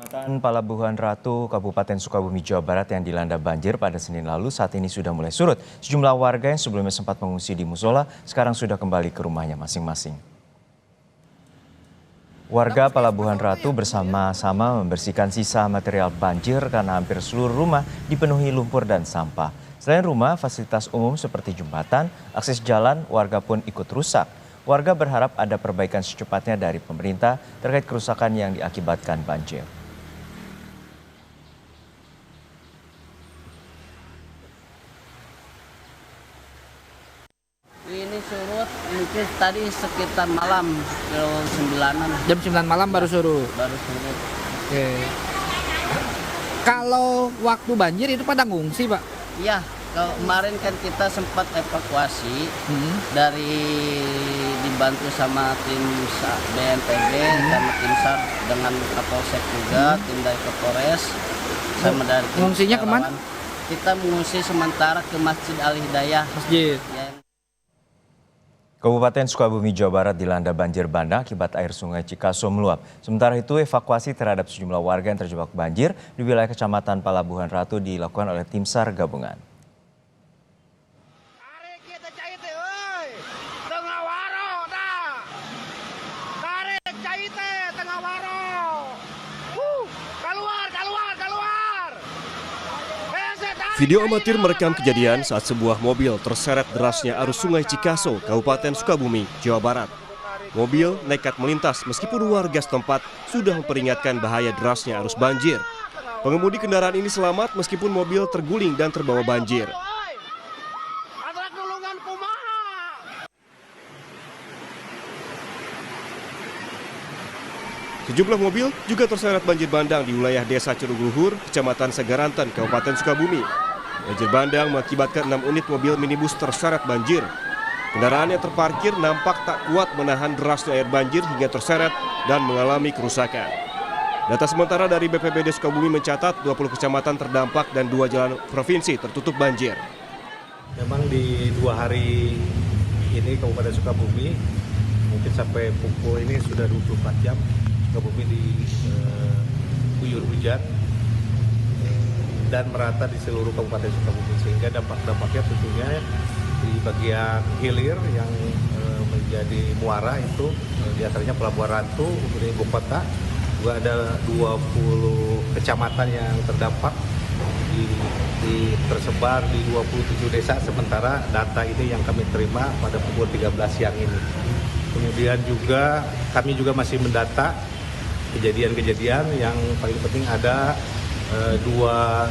Kecamatan Palabuhan Ratu, Kabupaten Sukabumi, Jawa Barat yang dilanda banjir pada Senin lalu saat ini sudah mulai surut. Sejumlah warga yang sebelumnya sempat mengungsi di musola sekarang sudah kembali ke rumahnya masing-masing. Warga Palabuhan Ratu bersama-sama membersihkan sisa material banjir karena hampir seluruh rumah dipenuhi lumpur dan sampah. Selain rumah, fasilitas umum seperti jembatan, akses jalan, warga pun ikut rusak. Warga berharap ada perbaikan secepatnya dari pemerintah terkait kerusakan yang diakibatkan banjir. Ini surut mungkin tadi sekitar malam Jam 9 malam baru surut. baru surut. Oke. Kalau waktu banjir itu pada ngungsi, Pak? Iya, kalau kemarin kan kita sempat evakuasi dari dibantu sama tim BNPB sama tim SAR dengan Kapolsek juga, tim dari Kapolres sama dari tim Ngungsinya relawan. kemana? Kita mengungsi sementara ke Masjid Al Hidayah. Masjid. Ya, Kabupaten Sukabumi, Jawa Barat dilanda banjir bandang akibat air sungai Cikaso meluap. Sementara itu, evakuasi terhadap sejumlah warga yang terjebak banjir di wilayah Kecamatan Palabuhan Ratu dilakukan oleh tim SAR gabungan. Video amatir merekam kejadian saat sebuah mobil terseret derasnya arus sungai Cikaso, Kabupaten Sukabumi, Jawa Barat. Mobil nekat melintas meskipun warga setempat sudah memperingatkan bahaya derasnya arus banjir. Pengemudi kendaraan ini selamat meskipun mobil terguling dan terbawa banjir. Sejumlah mobil juga terseret banjir bandang di wilayah Desa Curugluhur, Kecamatan Segaranten, Kabupaten Sukabumi. Banjir bandang mengakibatkan 6 unit mobil minibus terseret banjir. Kendaraan yang terparkir nampak tak kuat menahan derasnya air banjir hingga terseret dan mengalami kerusakan. Data sementara dari BPBD Sukabumi mencatat 20 kecamatan terdampak dan 2 jalan provinsi tertutup banjir. Memang di 2 hari ini Kabupaten Sukabumi mungkin sampai pukul ini sudah 24 jam Sukabumi diguyur hujan dan merata di seluruh Kabupaten Sukabumi, sehingga dampak-dampaknya tentunya di bagian hilir yang menjadi muara itu diantaranya Palabuhan Ratu untuk ibu kota, juga ada 20 kecamatan yang terdampak tersebar di 27 desa, sementara data ini yang kami terima pada pukul 13 siang ini. Kemudian juga kami juga masih mendata kejadian-kejadian yang paling penting ada 2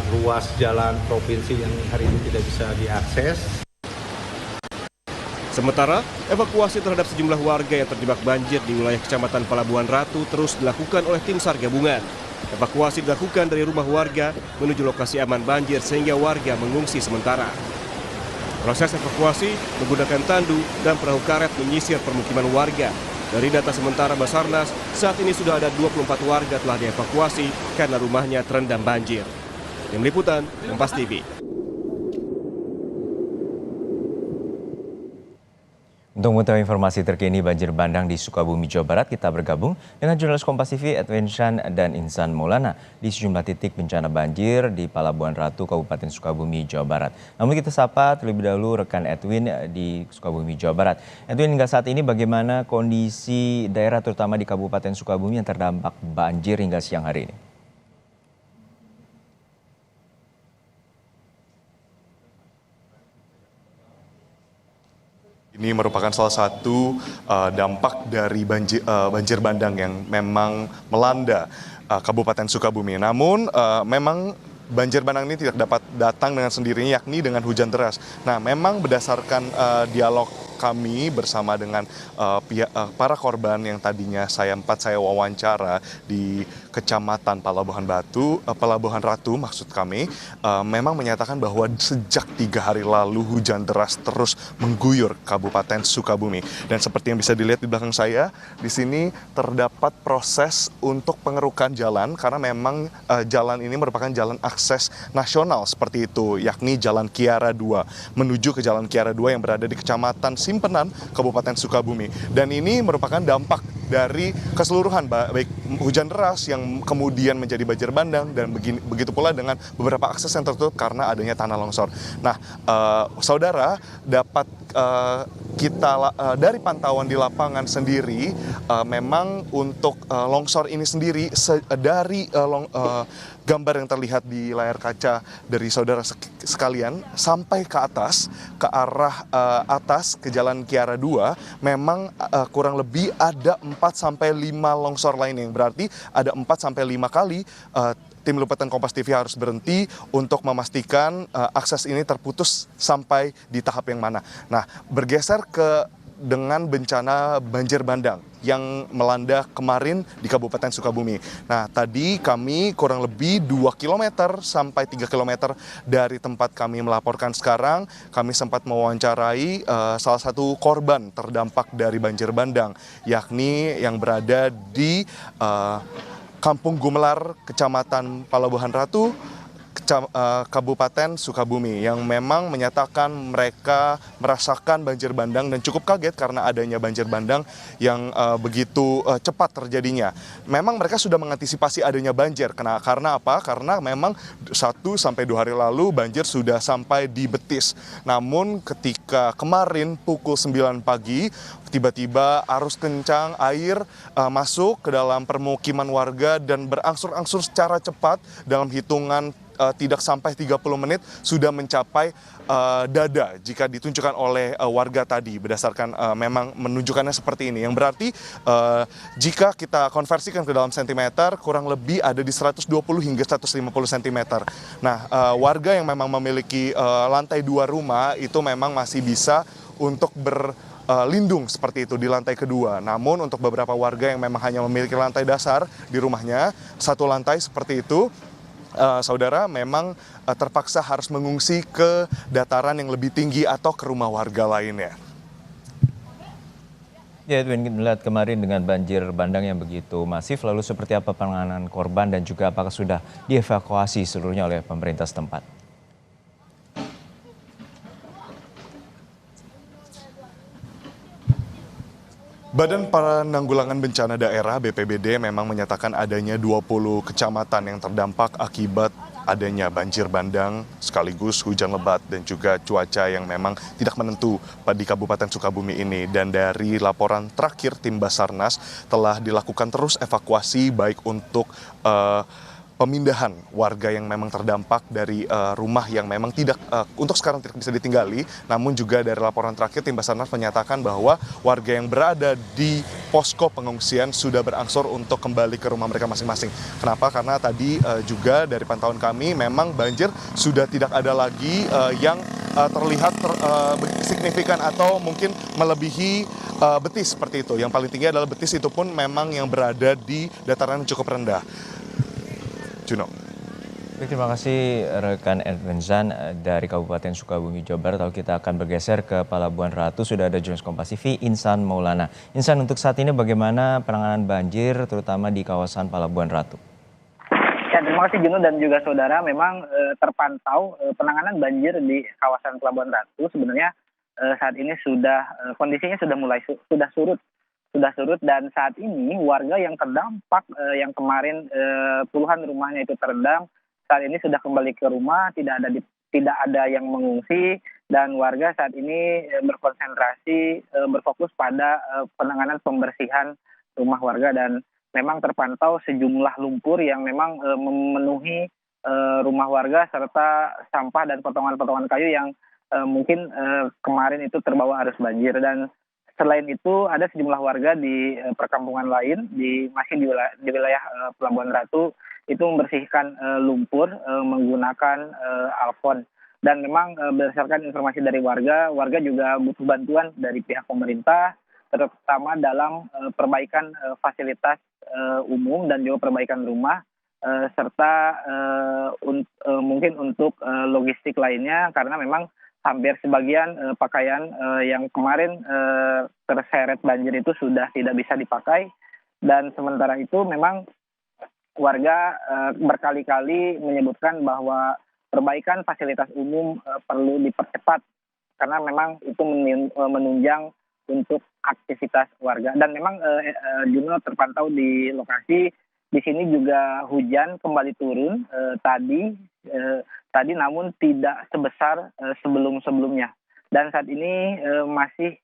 ruas jalan provinsi yang hari ini tidak bisa diakses. Sementara, evakuasi terhadap sejumlah warga yang terjebak banjir di wilayah Kecamatan Palabuhan Ratu terus dilakukan oleh tim SAR gabungan. Evakuasi dilakukan dari rumah warga menuju lokasi aman banjir sehingga warga mengungsi sementara. Proses evakuasi menggunakan tandu dan perahu karet menyisir permukiman warga. Dari data sementara Basarnas, saat ini sudah ada 24 warga telah dievakuasi karena rumahnya terendam banjir. Tim Liputan, Kompas TV. Untuk mengetahui informasi terkini banjir bandang di Sukabumi, Jawa Barat, kita bergabung dengan jurnalis Kompas TV Edwin Shan dan Insan Maulana di sejumlah titik bencana banjir di Palabuhan Ratu, Kabupaten Sukabumi, Jawa Barat. Namun kita sapa terlebih dahulu rekan Edwin di Sukabumi, Jawa Barat. Edwin, hingga saat ini bagaimana kondisi daerah terutama di Kabupaten Sukabumi yang terdampak banjir hingga siang hari ini? Ini merupakan salah satu dampak dari banjir bandang yang memang melanda Kabupaten Sukabumi. Namun memang banjir bandang ini tidak dapat datang dengan sendirinya, yakni dengan hujan deras. Nah, memang berdasarkan dialog kami bersama dengan para korban yang tadinya saya wawancara di Kecamatan Palabuhan Ratu maksud kami, memang menyatakan bahwa sejak 3 hari lalu hujan deras terus mengguyur Kabupaten Sukabumi. Dan seperti yang bisa dilihat di belakang saya, di sini terdapat proses untuk pengerukan jalan karena memang jalan ini merupakan jalan akses nasional seperti itu, yakni Jalan Kiara 2 menuju ke Jalan Kiara 2 yang berada di Kecamatan Simpenan, Kabupaten Sukabumi. Dan ini merupakan dampak dari keseluruhan, baik hujan deras yang kemudian menjadi banjir bandang dan begitu pula dengan beberapa akses yang tertutup karena adanya tanah longsor. Nah, saudara dapat dari pantauan di lapangan sendiri, memang untuk longsor ini sendiri dari gambar yang terlihat di layar kaca dari saudara sekalian sampai ke atas, ke arah atas ke Jalan Kiara 2, memang kurang lebih ada 4-5 longsor lain, yang berarti ada 4-5 kali tim liputan Kompas TV harus berhenti untuk memastikan akses ini terputus sampai di tahap yang mana. Nah, bergeser dengan bencana banjir bandang yang melanda kemarin di Kabupaten Sukabumi. Nah, tadi kami kurang lebih 2 km sampai 3 km dari tempat kami melaporkan sekarang, kami sempat mewawancarai salah satu korban terdampak dari banjir bandang, yakni yang berada di Kampung Gumelar, Kecamatan Palabuhan Ratu, Kabupaten Sukabumi, yang memang menyatakan mereka merasakan banjir bandang dan cukup kaget karena adanya banjir bandang yang begitu cepat terjadinya. Memang mereka sudah mengantisipasi adanya banjir. Karena apa? Karena memang 1-2 hari lalu banjir sudah sampai di Betis. Namun ketika kemarin pukul 9 pagi, tiba-tiba arus kencang air masuk ke dalam permukiman warga dan berangsur-angsur secara cepat dalam hitungan tidak sampai 30 menit sudah mencapai dada jika ditunjukkan oleh warga tadi, berdasarkan memang menunjukkannya seperti ini, yang berarti jika kita konversikan ke dalam sentimeter kurang lebih ada di 120 hingga 150 cm. Nah, warga yang memang memiliki lantai 2 rumah itu memang masih bisa untuk berlindung seperti itu di lantai kedua. Namun untuk beberapa warga yang memang hanya memiliki lantai dasar di rumahnya, satu lantai seperti itu, saudara memang terpaksa harus mengungsi ke dataran yang lebih tinggi atau ke rumah warga lainnya. Ya, Edwin, melihat kemarin dengan banjir bandang yang begitu masif, lalu seperti apa penanganan korban dan juga apakah sudah dievakuasi seluruhnya oleh pemerintah setempat? Badan Penanggulangan Bencana Daerah BPBD memang menyatakan adanya 20 kecamatan yang terdampak akibat adanya banjir bandang sekaligus hujan lebat dan juga cuaca yang memang tidak menentu di Kabupaten Sukabumi ini. Dan dari laporan terakhir tim Basarnas telah dilakukan terus evakuasi baik untuk pemindahan warga yang memang terdampak dari rumah yang memang tidak untuk sekarang tidak bisa ditinggali, namun juga dari laporan terakhir tim Basarnas menyatakan bahwa warga yang berada di posko pengungsian sudah berangsur untuk kembali ke rumah mereka masing-masing. Kenapa? Karena tadi juga dari pantauan kami memang banjir sudah tidak ada lagi yang terlihat signifikan atau mungkin melebihi Betis seperti itu. Yang paling tinggi adalah Betis, itu pun memang yang berada di dataran yang cukup rendah. Juno. Baik, terima kasih rekan Edwin Zan dari Kabupaten Sukabumi, Jawa Barat. Lalu kita akan bergeser ke Palabuhan Ratu. Sudah ada jurnalis Kompas TV, Insan Maulana. Insan, untuk saat ini bagaimana penanganan banjir terutama di kawasan Palabuhan Ratu? Ya, terima kasih Juno dan juga saudara. Memang terpantau penanganan banjir di kawasan Palabuhan Ratu sebenarnya saat ini kondisinya sudah mulai surut. Dan saat ini warga yang terdampak yang kemarin puluhan rumahnya itu terendam, saat ini sudah kembali ke rumah, tidak ada yang mengungsi, dan warga saat ini berkonsentrasi berfokus pada penanganan pembersihan rumah warga. Dan memang terpantau sejumlah lumpur yang memang memenuhi rumah warga serta sampah dan potongan-potongan kayu yang mungkin kemarin itu terbawa arus banjir. Dan selain itu ada sejumlah warga di perkampungan lain masih di wilayah Pelabuhan Ratu itu membersihkan lumpur menggunakan alfon. Dan memang berdasarkan informasi dari warga juga butuh bantuan dari pihak pemerintah, terutama dalam perbaikan fasilitas umum dan juga perbaikan rumah serta mungkin untuk logistik lainnya, karena memang hampir sebagian pakaian yang kemarin terseret banjir itu sudah tidak bisa dipakai. Dan sementara itu memang warga berkali-kali menyebutkan bahwa perbaikan fasilitas umum perlu dipercepat karena memang itu menunjang untuk aktivitas warga. Dan memang Juno terpantau di lokasi, di sini juga hujan kembali turun tadi namun tidak sebesar sebelum-sebelumnya. Dan saat ini masih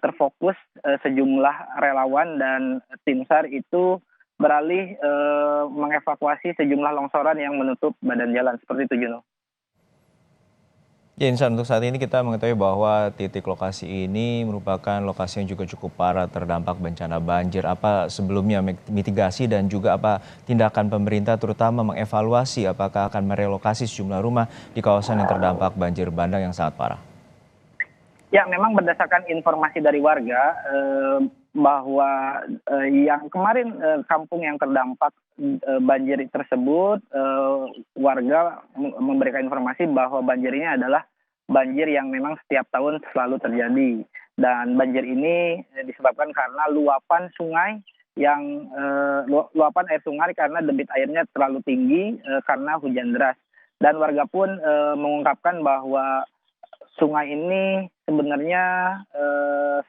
terfokus sejumlah relawan dan tim SAR itu beralih mengevakuasi sejumlah longsoran yang menutup badan jalan. Seperti itu, Juno. Ya Insan, untuk saat ini kita mengetahui bahwa titik lokasi ini merupakan lokasi yang juga cukup parah terdampak bencana banjir. Apa sebelumnya mitigasi dan juga apa tindakan pemerintah terutama mengevaluasi apakah akan merelokasi sejumlah rumah di kawasan yang terdampak banjir bandang yang sangat parah? Ya, memang berdasarkan informasi dari warga bahwa yang kemarin kampung yang terdampak banjir tersebut, warga memberikan informasi bahwa banjir ini adalah banjir yang memang setiap tahun selalu terjadi. Dan banjir ini disebabkan karena luapan sungai yang luapan air sungai karena debit airnya terlalu tinggi karena hujan deras. Dan warga pun mengungkapkan bahwa sungai ini sebenarnya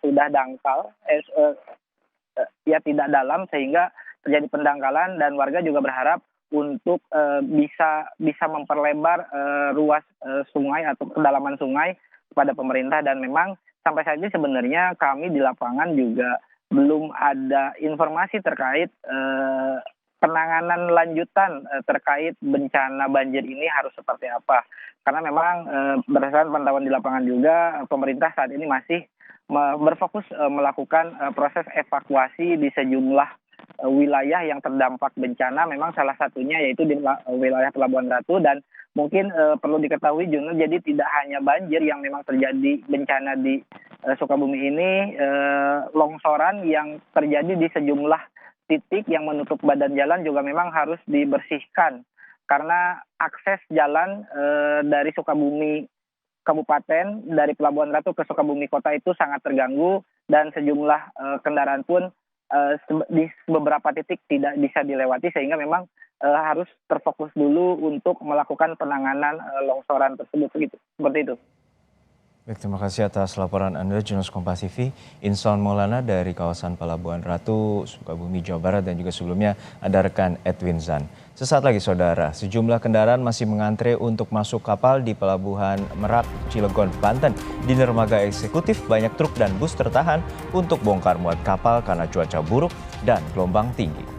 sudah dangkal, ya tidak dalam sehingga terjadi pendangkalan, dan warga juga berharap untuk bisa memperlebar ruas sungai atau kedalaman sungai kepada pemerintah. Dan memang sampai saat ini sebenarnya kami di lapangan juga belum ada informasi terkait penanganan lanjutan terkait bencana banjir ini harus seperti apa. Karena memang berdasarkan pantauan di lapangan juga, pemerintah saat ini masih berfokus melakukan proses evakuasi di sejumlah wilayah yang terdampak bencana. Memang salah satunya yaitu di wilayah Pelabuhan Ratu. Dan mungkin perlu diketahui Juno, jadi tidak hanya banjir yang memang terjadi bencana di Sukabumi ini, longsoran yang terjadi di sejumlah titik yang menutup badan jalan juga memang harus dibersihkan. Karena akses jalan dari Sukabumi Kabupaten, dari Pelabuhan Ratu ke Sukabumi Kota itu sangat terganggu, dan sejumlah kendaraan pun di beberapa titik tidak bisa dilewati, sehingga memang harus terfokus dulu untuk melakukan penanganan longsoran tersebut. Seperti itu. Baik, terima kasih atas laporan Anda, jurnalis Kompas TV, Insan Maulana dari kawasan Pelabuhan Ratu, Sukabumi, Jawa Barat, dan juga sebelumnya ada rekan Edwin Zan. Sesaat lagi saudara, sejumlah kendaraan masih mengantre untuk masuk kapal di Pelabuhan Merak, Cilegon, Banten. Di dermaga eksekutif, banyak truk dan bus tertahan untuk bongkar muat kapal karena cuaca buruk dan gelombang tinggi.